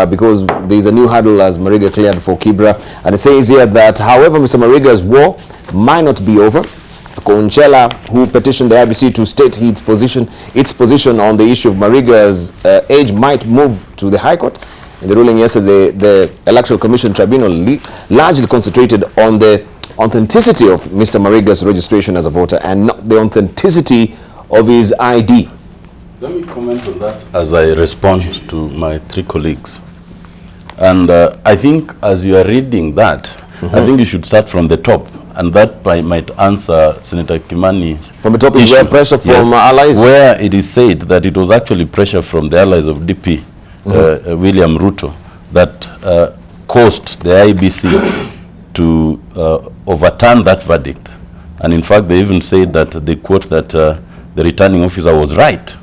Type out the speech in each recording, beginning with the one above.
because there is a new hurdle as Mariga cleared for Kibra. And it says here that, however, Mr. Mariga's war might not be over. Conchela, who petitioned the IEBC to state its position on the issue of Mariga's age, might move to the High Court. In the ruling yesterday, the Electoral Commission Tribunal largely concentrated on the authenticity of Mr. Mariga's registration as a voter and not the authenticity of his ID. Let me comment on that as I respond to my three colleagues. And I think as you are reading that, I think you should start from the top. And that might answer Senator Kimani. From the top is where pressure from allies? Where it is said that it was actually pressure from the allies of DP, William Ruto, that caused the IEBC to overturn that verdict. And in fact, they even said that they quote that the returning officer was right,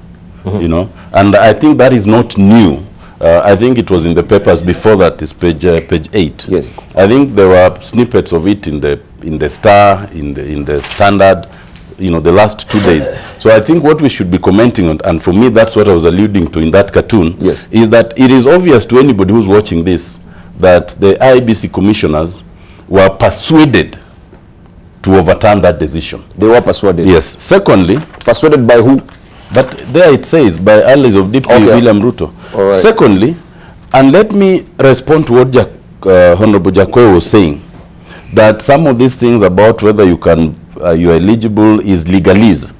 you know. And I think that is not new. I think it was in the papers before that, is page 8. Yes. I think there were snippets of it in the Star, in the Standard, you know, the last 2 days. So I think what we should be commenting on, and for me that's what I was alluding to in that cartoon, yes, is that it is obvious to anybody who's watching this that the IEBC commissioners were persuaded to overturn that decision. They were persuaded? Yes. Secondly, persuaded by who? But there it says, by allies of DP, William Ruto. All right. Secondly, and let me respond to what Honorable Jakoyo was saying, that some of these things about whether you are eligible is legalese.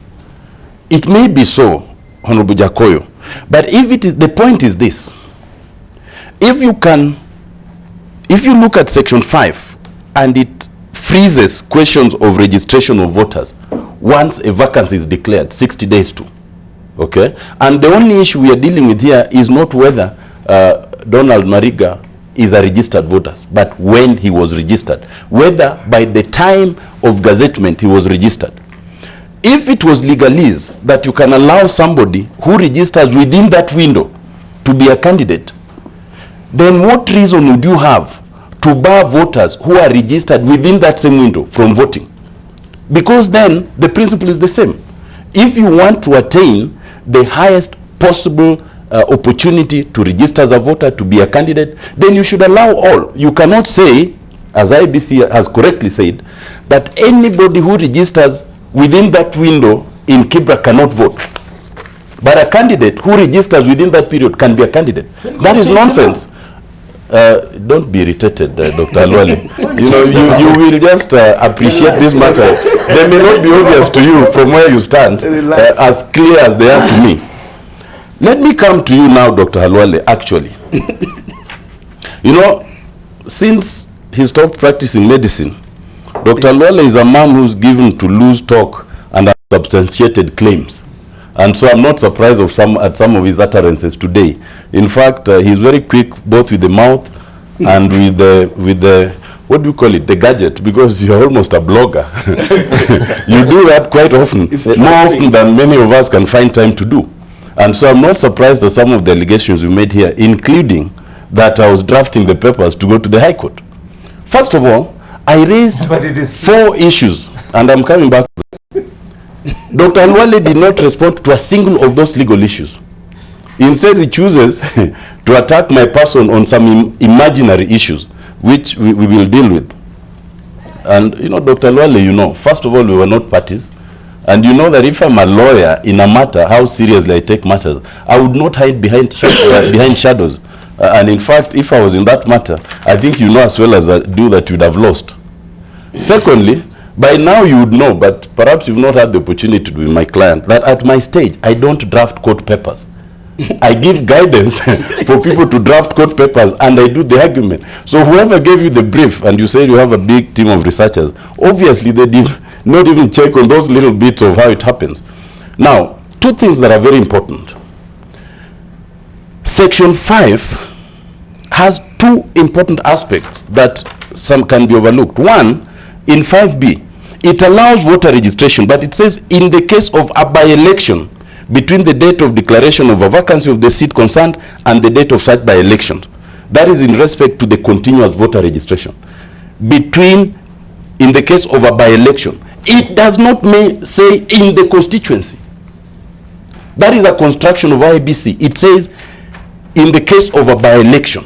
It may be so, Honorable Jakoyo, but if it is, the point is this: if you look at Section 5 and it freezes questions of registration of voters once a vacancy is declared 60 days to. Okay, and the only issue we are dealing with here is not whether Donald Mariga is a registered voter, but when he was registered, whether by the time of gazettement he was registered. If it was legalese that you can allow somebody who registers within that window to be a candidate, then what reason would you have to bar voters who are registered within that same window from voting? Because then the principle is the same. If you want to attain the highest possible opportunity to register as a voter, to be a candidate, then you should allow all. You cannot say, as IEBC has correctly said, that anybody who registers within that window in Kibra cannot vote. But a candidate who registers within that period can be a candidate. That is nonsense. Don't be irritated, Dr. Alwale. You know, you will just appreciate these matters. They may not be obvious to you from where you stand, as clear as they are to me. Let me come to you now, Dr. Alwale, actually. You know, since he stopped practicing medicine, Dr. Alwale is a man who's given to loose talk and unsubstantiated claims. And so I'm not surprised at some of his utterances today. In fact, he's very quick both with the mouth and with the what do you call it, the gadget, because you're almost a blogger. You do that quite often, more often than many of us can find time to do. And so I'm not surprised at some of the allegations you made here, including that I was drafting the papers to go to the High Court. First of all, I raised 4 issues, and I'm coming back. Dr. Alwale did not respond to a single of those legal issues. Instead, he chooses to attack my person on some imaginary issues, which we will deal with. And, you know, Dr. Alwale, you know, first of all, we were not parties. And you know that if I'm a lawyer in a matter, how seriously I take matters, I would not hide behind shadows. And in fact, if I was in that matter, I think you know as well as I do that you'd have lost. Secondly, by now you would know, but perhaps you've not had the opportunity to be my client, that at my stage, I don't draft court papers. I give guidance for people to draft court papers, and I do the argument. So whoever gave you the brief, and you said you have a big team of researchers, obviously they did not even check on those little bits of how it happens. Now, 2 things that are very important. Section 5 has 2 important aspects that some can be overlooked. One, in 5B, it allows voter registration, but it says in the case of a by-election between the date of declaration of a vacancy of the seat concerned and the date of such by-election. That is in respect to the continuous voter registration. In the case of a by-election, it does not say in the constituency. That is a construction of IEBC. It says in the case of a by-election,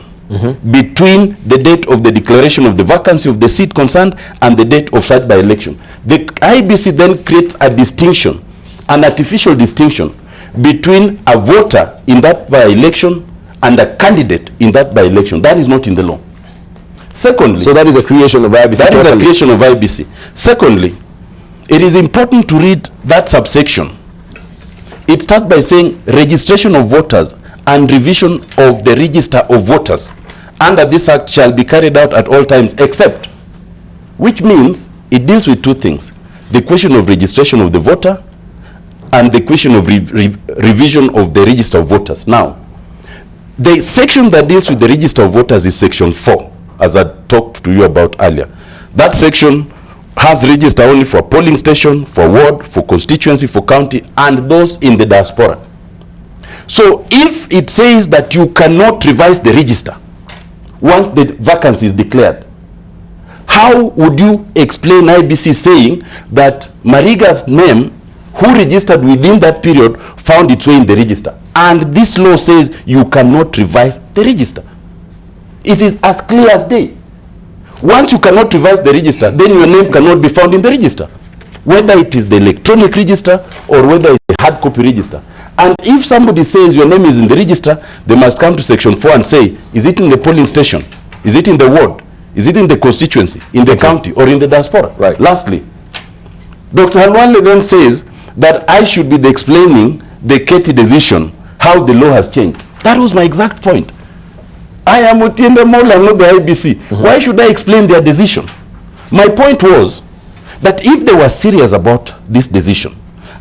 between the date of the declaration of the vacancy of the seat concerned and the date of such by-election. The IEBC then creates a distinction, an artificial distinction, between a voter in that by-election and a candidate in that by-election. That is not in the law. Secondly, so that is a creation of IEBC. That is a creation of IEBC. Secondly, it is important to read that subsection. It starts by saying registration of voters and revision of the register of voters under this act shall be carried out at all times except, which means it deals with two things: the question of registration of the voter and the question of revision of the register of voters. Now, the section that deals with the register of voters is section 4, as I talked to you about earlier. That section has register only for polling station, for ward, for constituency, for county, and those in the diaspora. So if it says that you cannot revise the register once the vacancy is declared, how would you explain IEBC saying that Mariga's name, who registered within that period, found its way in the register? And this law says you cannot revise the register. It is as clear as day. Once you cannot revise the register, then your name cannot be found in the register, whether it is the electronic register or whether it's a hard copy register. And if somebody says your name is in the register, they must come to section 4 and say, is it in the polling station? Is it in the ward? Is it in the constituency, in the county, or in the diaspora? Right. Lastly, Dr. Halwale then says that I should be explaining the Keti decision, how the law has changed. That was my exact point. I am Otiende Amollo and not the IEBC. Why should I explain their decision? My point was that if they were serious about this decision,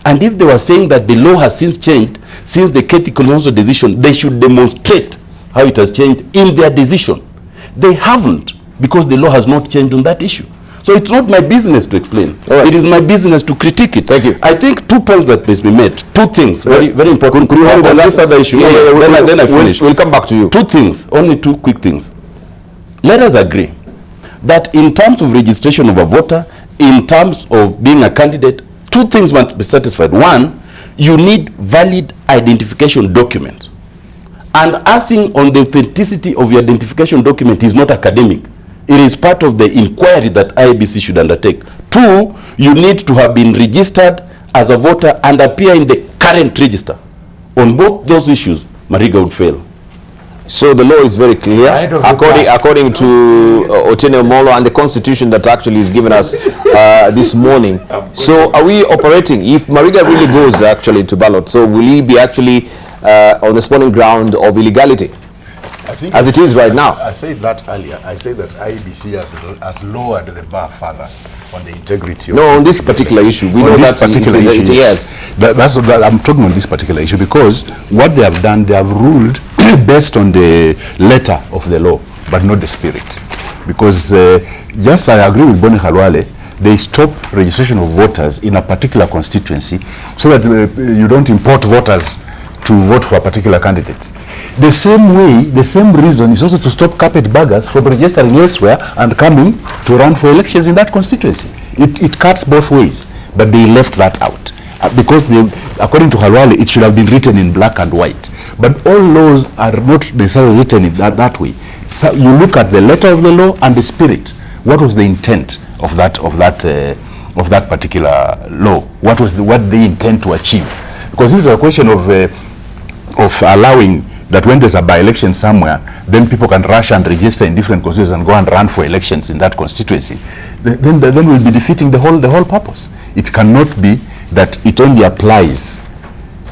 and if they were saying that the law has since changed, since the Keti Kalonzo decision, they should demonstrate how it has changed in their decision. They haven't, because the law has not changed on that issue. So it's not my business to explain. Right. It is my business to critique it. Thank you. I think 2 points that must be made. 2 things, very, very important. Could you hold on this other issue? Then I finish. We'll come back to you. 2 things, only 2 quick things. Let us agree that in terms of registration of a voter, in terms of being a candidate, 2 things must be satisfied. 1, you need valid identification document. And asking on the authenticity of your identification document is not academic. It is part of the inquiry that IEBC should undertake. 2, you need to have been registered as a voter and appear in the current register. On both those issues, Mariga would fail. So the law is very clear, according to Otiende Amollo and the constitution that actually is given us this morning. So are we operating, if Mariga really goes actually to ballot, so will he be actually on the spawning ground of illegality? I think as it is right now? I said that earlier. I said that IEBC has lowered the bar further on the integrity of... No, on this particular issue. We know that particular issue. Yes. That's what I'm talking on this particular issue, because what they have done, they have ruled based on the letter of the law, but not the spirit. Because yes, I agree with Boni Halwale, they stop registration of voters in a particular constituency so that you don't import voters to vote for a particular candidate. The same way, the same reason is also to stop carpetbaggers from registering elsewhere and coming to run for elections in that constituency. It cuts both ways, but they left that out. Because they, according to Halwale, it should have been written in black and white. But all laws are not necessarily written in that way. So you look at the letter of the law and the spirit. What was the intent of that particular law? What they intend to achieve? Because this is a question of allowing that when there's a by-election somewhere, then people can rush and register in different constituencies and go and run for elections in that constituency. Then we'll be defeating the whole purpose. It cannot be that it only applies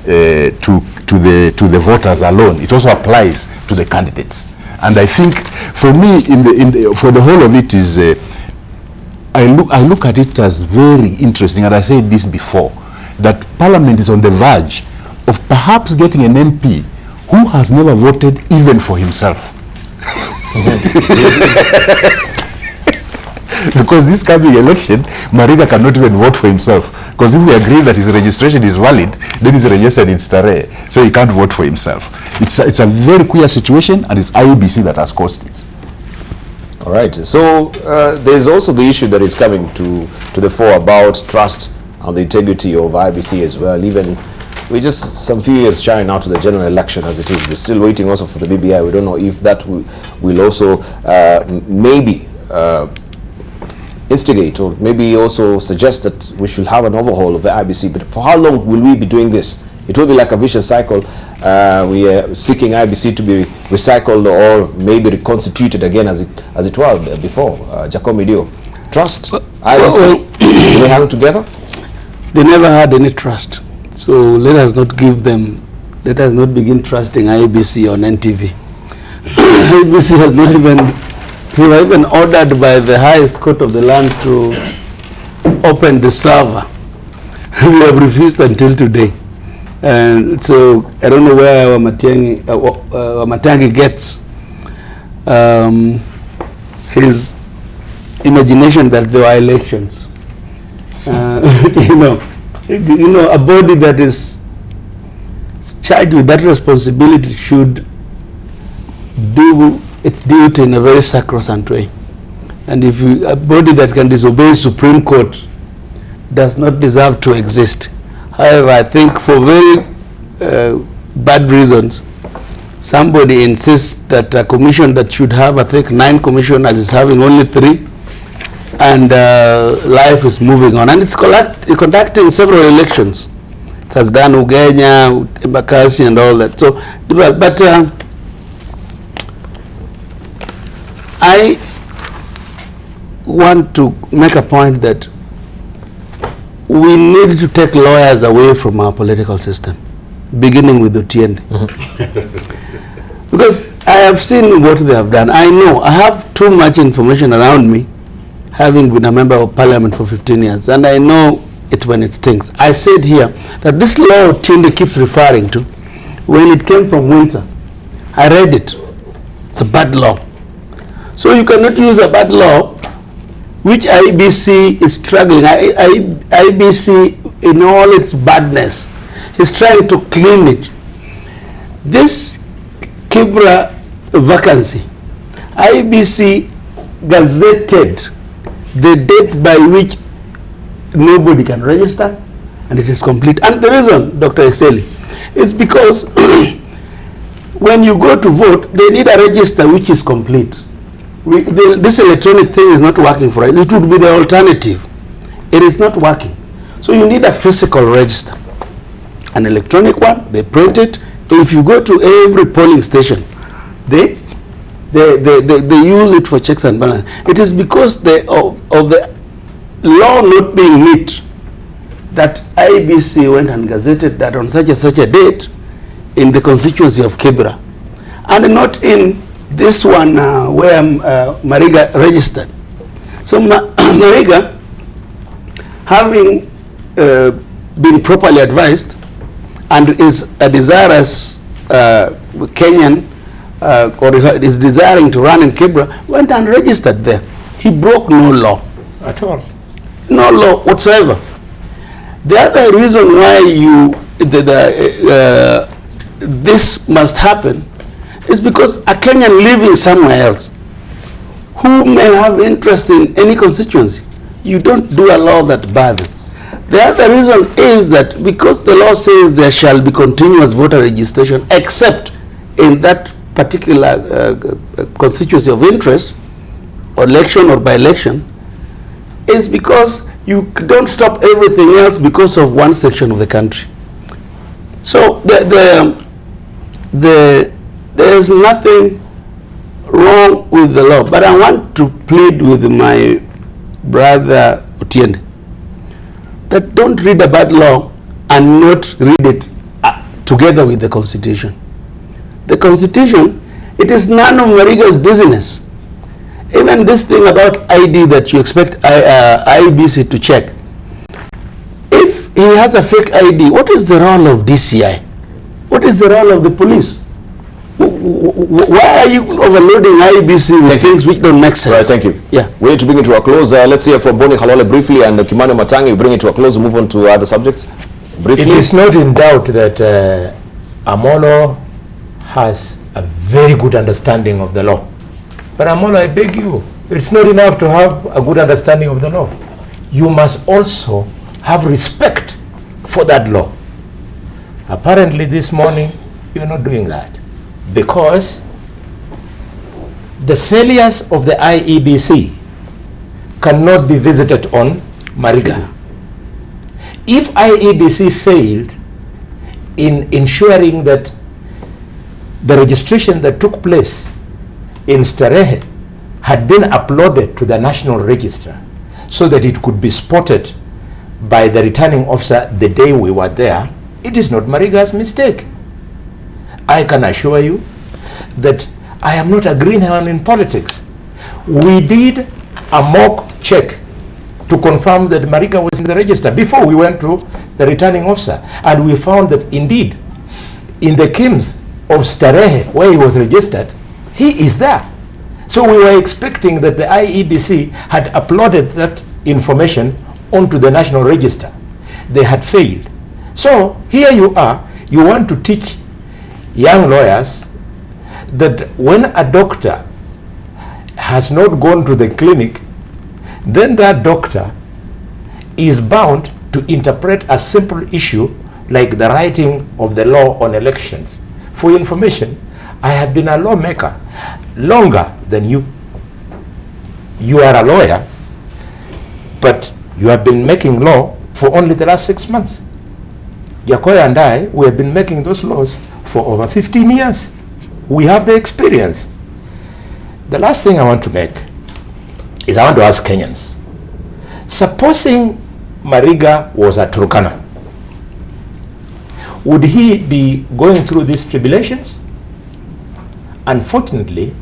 to the voters alone. It also applies to the candidates. And I think, for me, for the whole of it is, I look at it as very interesting, and I said this before, that Parliament is on the verge of perhaps getting an MP who has never voted even for himself. Because this coming election, Mariga cannot even vote for himself. Because if we agree that his registration is valid, then he's registered in Stare, so he can't vote for himself. It's a very queer situation, and it's IEBC that has caused it. All right. So there's also the issue that is coming to the fore about trust and the integrity of IEBC as well. Even we're just some few years shy now to the general election as it is. We're still waiting also for the BBI. We don't know if that will also maybe instigate or maybe also suggest that we should have an overhaul of the IEBC. But for how long will we be doing this? It will be like a vicious cycle. We are seeking IEBC to be recycled or maybe reconstituted again as it was before. Jacob Dio, trust IEBC, do they hang together? They never had any trust. So let us not begin trusting IEBC on NTV. IEBC has not even, we were even ordered by the highest court of the land to open the server. They have refused until today. And so I don't know where Matangi gets his imagination that there are elections. You know, a body that is charged with that responsibility should do its duty in a very sacrosanct way. And if a body that can disobey Supreme Court does not deserve to exist. However, I think for very bad reasons, somebody insists that a commission that should have, I think, 9 commissioners is having only 3, and life is moving on. And it's conducting several elections. It has done Ugenya, Embakasi, and all that. So, but I want to make a point that we need to take lawyers away from our political system, beginning with Otiende. Because I have seen what they have done. I know, I have too much information around me, having been a member of parliament for 15 years, and I know it when it stinks. I said here that this law Otiende keeps referring to, when it came from Windsor, I read it. It's a bad law. So you cannot use a bad law which IEBC is struggling. IEBC, in all its badness, is trying to clean it. This Kibra vacancy, IEBC gazetted the date by which nobody can register, and it is complete. And the reason, Dr. Eseli, is because when you go to vote, they need a register which is complete. This electronic thing is not working for us. It would be the alternative. It is not working. So you need a physical register. An electronic one, they print it. If you go to every polling station, they use it for checks and balances. It is because of the law not being met that IEBC went and gazetted that on such a date in the constituency of Kibra, and not in this one where Mariga registered. So Mariga, having been properly advised and is a desirous Kenyan, or is desiring to run in Kibra, went and registered there. He broke no law at all. No law whatsoever. The other reason why this must happen is because a Kenyan living somewhere else who may have interest in any constituency, you don't do a law that bad. The other reason is that because the law says there shall be continuous voter registration except in that particular constituency of interest, or election or by-election, is because you don't stop everything else because of one section of the country. So there's nothing wrong with the law, but I want to plead with my brother Otiende that don't read a bad law and not read it together with the Constitution. The Constitution, it is none of Mariga's business. Even this thing about ID that you expect IEBC to check. If he has a fake ID, what is the role of DCI? What is the role of the police? Why are you overloading IEBC with things which don't make sense? Right, thank you. Yeah. We need to bring it to a close. Let's hear from Boni Halole briefly, and Kimani Matangi, we bring it to a close and move on to other subjects. Briefly. It is not in doubt that Amollo has a very good understanding of the law. But Amollo, I beg you, it's not enough to have a good understanding of the law. You must also have respect for that law. Apparently this morning, you're not doing that. Because the failures of the IEBC cannot be visited on Mariga. If IEBC failed in ensuring that the registration that took place in Starehe had been uploaded to the National Register so that it could be spotted by the returning officer the day we were there, it is not Mariga's mistake. I can assure you that I am not a greenhorn in politics. We did a mock check to confirm that Mariga was in the register before we went to the returning officer, and we found that indeed in the KIMS of Starehe, where he was registered, he is there. So we were expecting that the IEBC had uploaded that information onto the National Register. They had failed. So here you are, you want to teach young lawyers that when a doctor has not gone to the clinic, then that doctor is bound to interpret a simple issue like the writing of the law on elections. For information, I have been a lawmaker longer than you. You are a lawyer, but you have been making law for only the last 6 months. Yakoya and I, we have been making those laws for over 15 years. We have the experience. The last thing I want to make is I want to ask Kenyans. Supposing Mariga was a Turkana, would he be going through these tribulations? Unfortunately,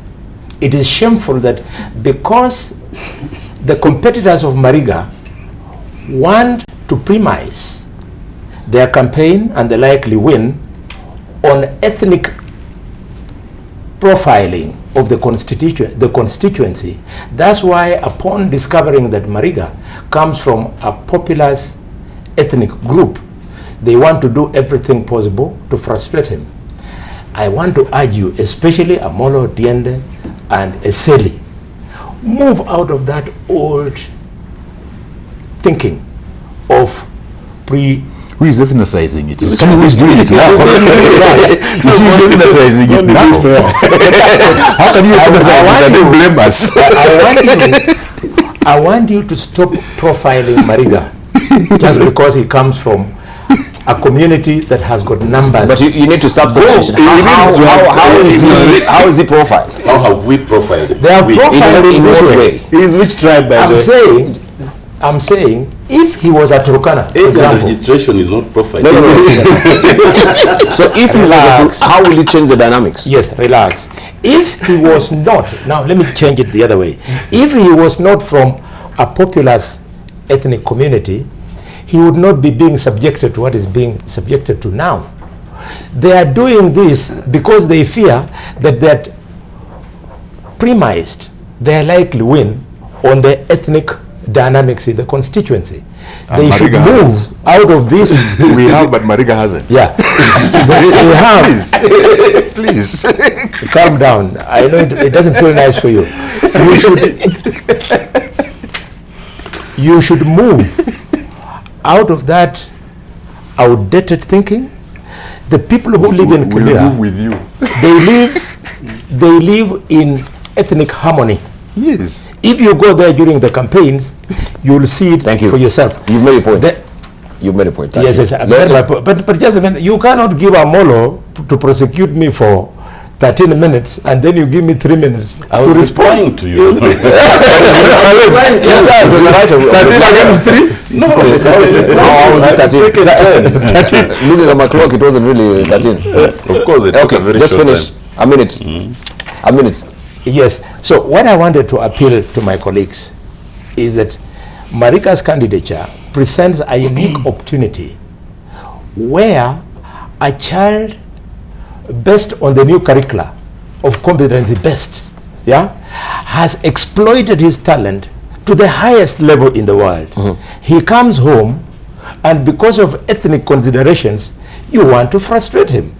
it is shameful that because the competitors of Mariga want to premise their campaign and the likely win on ethnic profiling of the constituency. That's why upon discovering that Mariga comes from a populous ethnic group, they want to do everything possible to frustrate him. I want to urge you, especially Amollo, Otiende, and Eseli, move out of that old thinking of Who is ethnicizing it? Someone who is doing it now. Who is ethnicizing it now? How can you ethnize it and then blame us? I want you to stop profiling Mariga just because he comes from a community that has got numbers. But you need to substitute. How is he profiled? How have we profiled it? They are profiled in this way. He is which tribe, by the way? I'm saying, if he was a Turkana, for example, registration is not profiled. No. So if he was how will it change the dynamics? Yes, relax. If he was not, now let me change it the other way. If he was not from a populous ethnic community, he would not be being subjected to what is being subjected to now. They are doing this because they fear that that premised their likely win on the ethnic dynamics in the constituency. And they should Mariga move hasn't. out of this. We have, but Mariga hasn't. Yeah. They have. Please. Calm down. I know it doesn't feel nice for you. You should move out of that outdated thinking. The people who live in We'll Kibera, move with you. they live in ethnic harmony. Yes. If you go there during the campaigns, you'll see it Thank you. for yourself. You've made a point. You've made a point. Thank Yes, you. yes. I made my point. But just a minute, you cannot give Amollo to prosecute me for 13 minutes and then you give me 3 minutes I was responding to you. 13 against 3? No, How was it 13? Looking at my clock, it wasn't really 13. of course it took a Okay, very just short finish. time. A minute. A minute. Yes. So what I wanted to appeal to my colleagues is that Mariga's candidature presents a unique opportunity where a child based on the new curricula of competency based, has exploited his talent to the highest level in the world. He comes home and because of ethnic considerations, you want to frustrate him.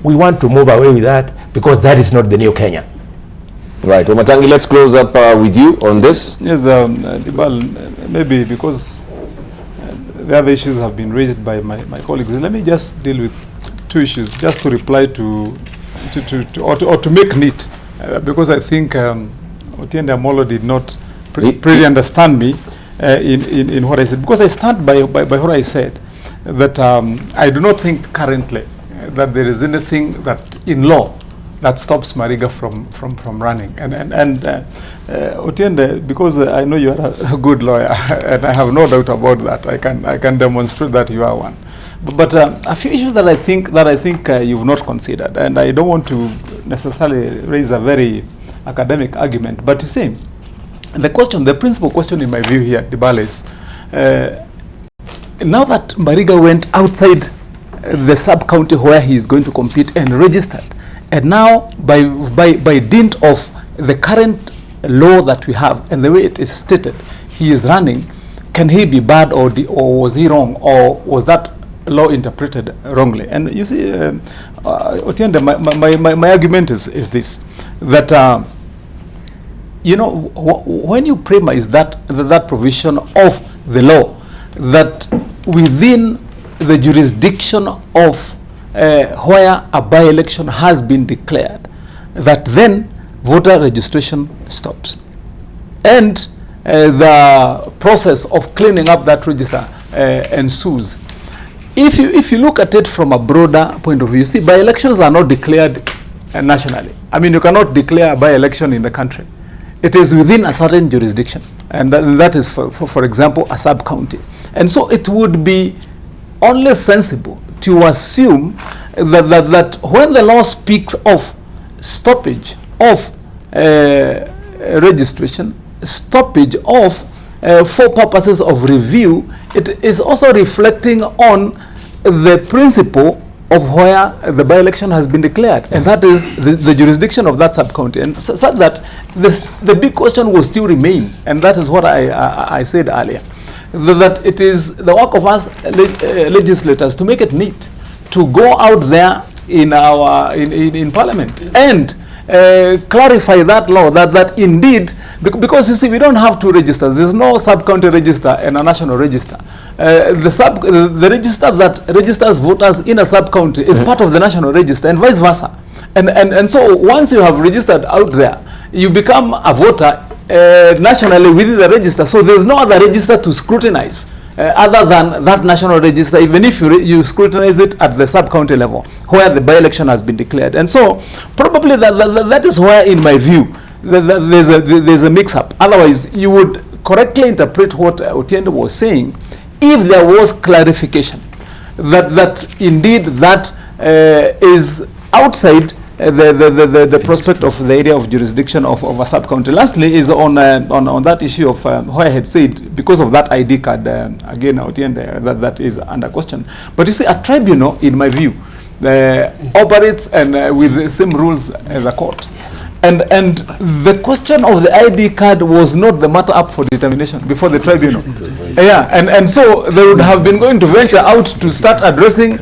We want to move away with that because that is not the new Kenya. Right. Omatangi, let's close up with you on this. Yes, Dibal, maybe because the other issues have been raised by my colleagues. Let me just deal with two issues, just to reply to make neat, because I think Otiende Amollo did not really understand me in what I said, because I stand by what I said, that I do not think currently that there is anything that in law that stops Mariga from running. And Otiende, because I know you are a good lawyer, and I have no doubt about that. I can demonstrate that you are one. But a few issues that I think you've not considered, and I don't want to necessarily raise a very academic argument, but you see, the principal question in my view here, Dibale, is now that Mariga went outside the sub-county where he is going to compete and registered, and now by dint of the current law that we have and the way it is stated, he is running, can he be bad, or was he wrong, or was that law interpreted wrongly? And you see, Otiende, my argument is this, that you know, when you premise that provision of the law, that within the jurisdiction of where a by-election has been declared, that then voter registration stops, and the process of cleaning up that register ensues. If you look at it from a broader point of view, see, by-elections are not declared nationally. I mean, you cannot declare a by-election in the country. It is within a certain jurisdiction, and that is, for example, a sub-county. And so it would be only sensible to assume that when the law speaks of stoppage of registration, stoppage of for purposes of review, it is also reflecting on the principle of where the by-election has been declared, and that is the jurisdiction of that sub-county. And so that the big question will still remain, and that is what I said earlier, that it is the work of us legislators to make it neat, to go out there in Parliament and clarify that law, that indeed, because you see, we don't have two registers. There's no sub-county register and a national register. The register that registers voters in a sub-county is part of the national register, and vice versa. And so once you have registered out there, you become a voter nationally within the register. So there's no other register to scrutinize other than that national register, even if you scrutinize it at the sub-county level where the by-election has been declared. And so probably that is where, in my view, there's a mix-up. Otherwise, you would correctly interpret what Otiende was saying if there was clarification that indeed that is outside the prospect of the area of jurisdiction of a sub-county. Lastly is on that issue of where I had said, because of that ID card, again, Otiende, that is under question. But you see, a tribunal, in my view, operates with the same rules as a court. And the question of the ID card was not the matter up for determination before the tribunal. Yeah, and so they would have been going to venture out to start addressing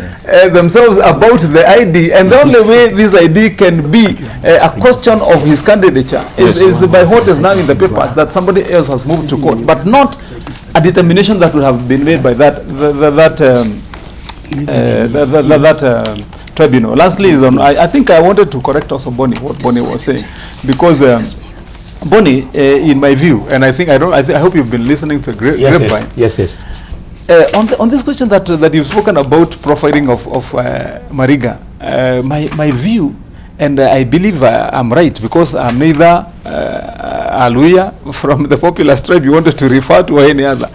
themselves about the ID, and the only way this ID can be a question of his candidature is by what is now in the papers, that somebody else has moved to court, but not a determination that would have been made by that tribunal. Lastly is on, I think I wanted to correct also Bonnie, what Bonnie was saying, because Bonnie, in my view, and I hope you've been listening to grapevine. Yes. On this question that you've spoken about profiling of Mariga, my view, and I believe I'm right, because I'm neither Aluya from the populous tribe you wanted to refer to or any other.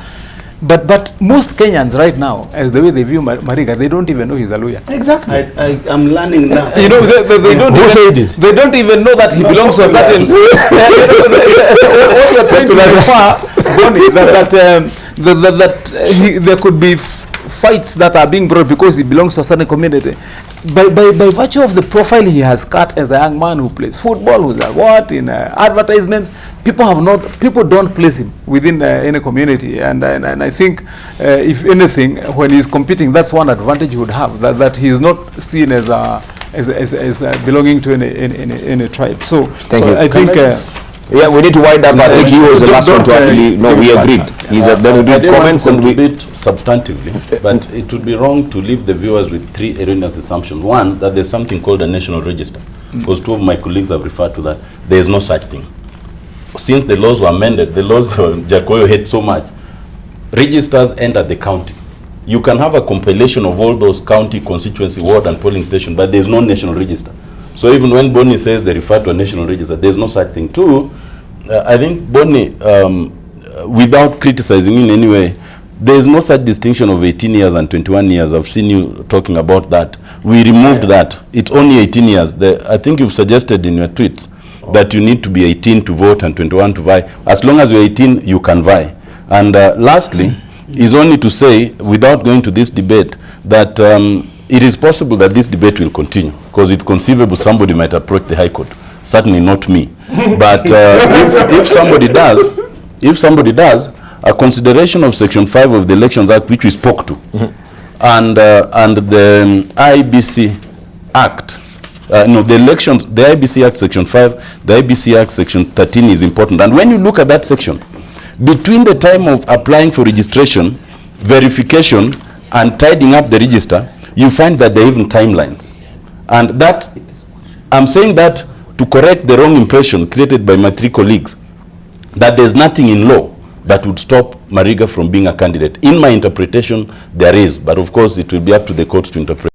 But most Kenyans right now, as the way they view Mariga, they don't even know he's a lawyer. Exactly. I'm learning now. You know, they don't. Who said it? They don't even know that he belongs to a certain. What you're trying to refer, Bonnie, that there could be fights that are being brought because he belongs to a certain community. By virtue of the profile he has cut as a young man who plays football, who's a what in advertisements, people don't place him within any community, and I think if anything, when he's competing, that's one advantage he would have, that he is not seen as belonging to any tribe. So thank you. I think yeah, we need to wind up. I think he was the last one to actually. No, we agreed. Then we I do don't want comments to and we... contribute substantively, but it would be wrong to leave the viewers with three erroneous assumptions. One, that there's something called a national register, because two of my colleagues have referred to that. There is no such thing. Since the laws were amended, the laws Jacoyo hate so much, registers end at the county. You can have a compilation of all those county, constituency, ward, and polling station, but there's no national register. So even when Bonnie says they refer to a national register, there's no such thing. Two, I think Bonnie, without criticizing in any way, there's no such distinction of 18 years and 21 years. I've seen you talking about that. We removed that. It's only 18 years. I think you've suggested in your tweets that you need to be 18 to vote and 21 to vie. As long as you're 18, you can vie. And lastly, is only to say, without going to this debate, that it is possible that this debate will continue, because it's conceivable somebody might approach the High Court. Certainly not me. But if somebody does, a consideration of Section 5 of the Elections Act, which we spoke to, and the IEBC Act, the IEBC Act Section 5, the IEBC Act Section 13 is important. And when you look at that section, between the time of applying for registration, verification, and tidying up the register, you find that there are even timelines. And that, I'm saying that to correct the wrong impression created by my three colleagues, that there's nothing in law that would stop Mariga from being a candidate. In my interpretation, there is, but of course it will be up to the courts to interpret.